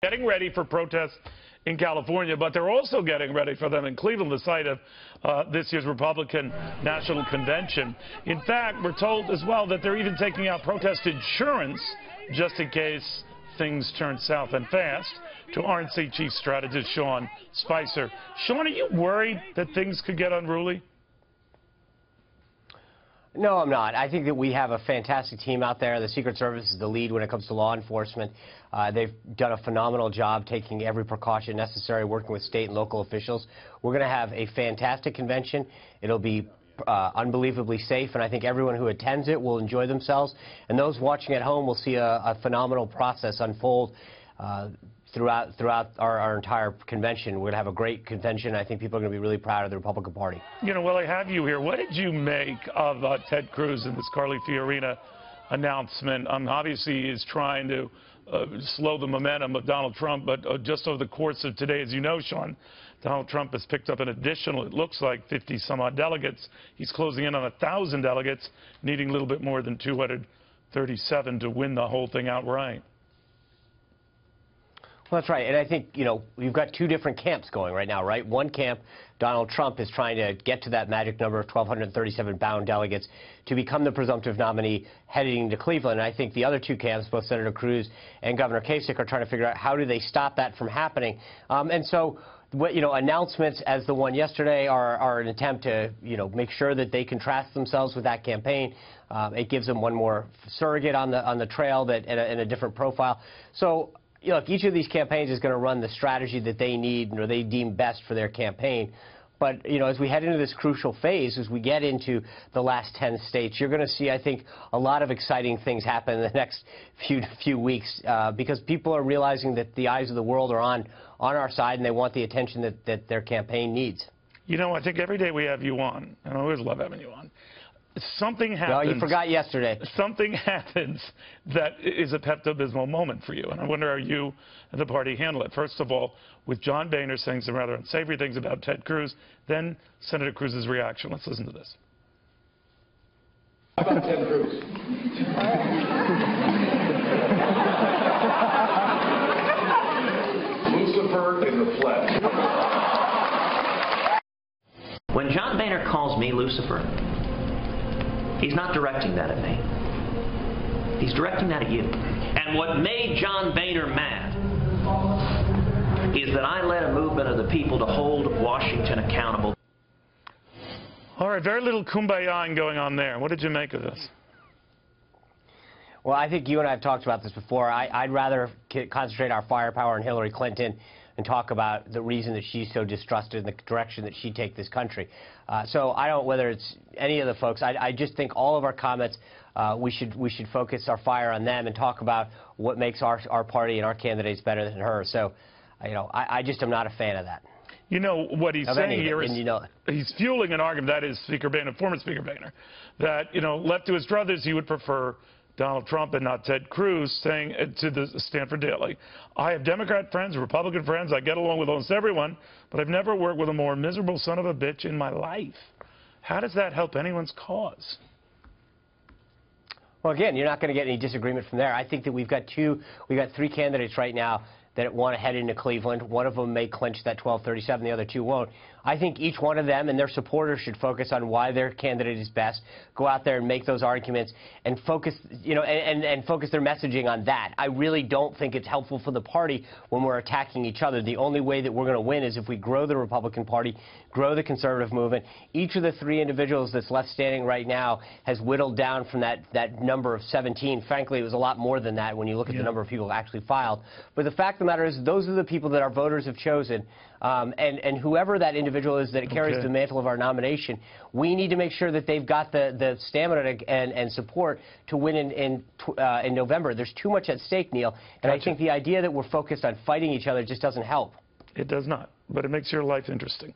Getting ready for protests in California, but they're also getting ready for them in Cleveland, the site of this year's Republican National Convention. In fact, we're told as well that they're even taking out protest insurance just in case things turn south and fast. To RNC Chief Strategist Sean Spicer. Sean, are you worried that things could get unruly? No, I'm not. I think that we have a fantastic team out there. The Secret Service is the lead when it comes to law enforcement. They've done a phenomenal job taking every precaution necessary, working with state and local officials. We're going to have a fantastic convention. It'll be unbelievably safe, and I think everyone who attends it will enjoy themselves. And those watching at home will see a phenomenal process unfold throughout our entire convention. We're going to have a great convention. I think people are going to be really proud of the Republican Party. You know, well, I have you here. What did you make of Ted Cruz and this Carly Fiorina announcement? Obviously, he is trying to slow the momentum of Donald Trump, but just over the course of today, as you know, Sean, Donald Trump has picked up an additional, it looks like, 50-some-odd delegates. He's closing in on 1,000 delegates, needing a little bit more than 237 to win the whole thing outright. Well, that's right. And I think, you know, you've got two different camps going right now, right? One camp, Donald Trump is trying to get to that magic number of 1,237 bound delegates to become the presumptive nominee heading to Cleveland. And I think the other two camps, both Senator Cruz and Governor Kasich, are trying to figure out how do they stop that from happening. And so, announcements as the one yesterday are an attempt to, make sure that they contrast themselves with that campaign. It gives them one more surrogate on the trail that in a different profile. So, look, each of these campaigns is going to run the strategy that they need or they deem best for their campaign. But, as we head into this crucial phase, as we get into the last 10 states, you're going to see, I think, a lot of exciting things happen in the next few weeks because people are realizing that the eyes of the world are on our side and they want the attention that their campaign needs. You know, I think every day we have you on, and I always love having you on, something happens. No, you forgot yesterday. Something happens that is a Pepto-Bismol moment for you, and I wonder how you and the party handle it. First of all, with John Boehner saying some rather unsavory things about Ted Cruz, then Senator Cruz's reaction. Let's listen to this. How about Ted Cruz? Lucifer in the flesh. When John Boehner calls me Lucifer, he's not directing that at me. He's directing that at you. And what made John Boehner mad is that I led a movement of the people to hold Washington accountable. All right, very little kumbaya going on there. What did you make of this? Well, I think you and I have talked about this before. I'd rather concentrate our firepower on Hillary Clinton and talk about the reason that she's so distrusted and the direction that she take this country. So I don't, whether it's any of the folks, I just think all of our comments, we should focus our fire on them and talk about what makes our party and our candidates better than her. So, I just am not a fan of that. You know, what he's saying here is he's fueling an argument, that is Speaker Boehner, former Speaker Boehner, that, left to his druthers, he would prefer Donald Trump and not Ted Cruz, saying to the Stanford Daily, I have Democrat friends, Republican friends, I get along with almost everyone, but I've never worked with a more miserable son of a bitch in my life. How does that help anyone's cause? Well, again, you're not going to get any disagreement from there. I think that we've got three candidates right now that want to head into Cleveland. One of them may clinch that 1237, the other two won't. I think each one of them and their supporters should focus on why their candidate is best, go out there and make those arguments and focus, and focus their messaging on that. I really don't think it's helpful for the party when we're attacking each other. The only way that we're going to win is if we grow the Republican Party, grow the conservative movement. Each of the three individuals that's left standing right now has whittled down from that number of 17. Frankly, it was a lot more than that when you look at the number of people actually filed. But the fact of the matter is those are the people that our voters have chosen. And whoever that individual is that carries the mantle of our nomination, we need to make sure that they've got the stamina and support to win in November. There's too much at stake, Neil, and I think the idea that we're focused on fighting each other just doesn't help. It does not, but it makes your life interesting.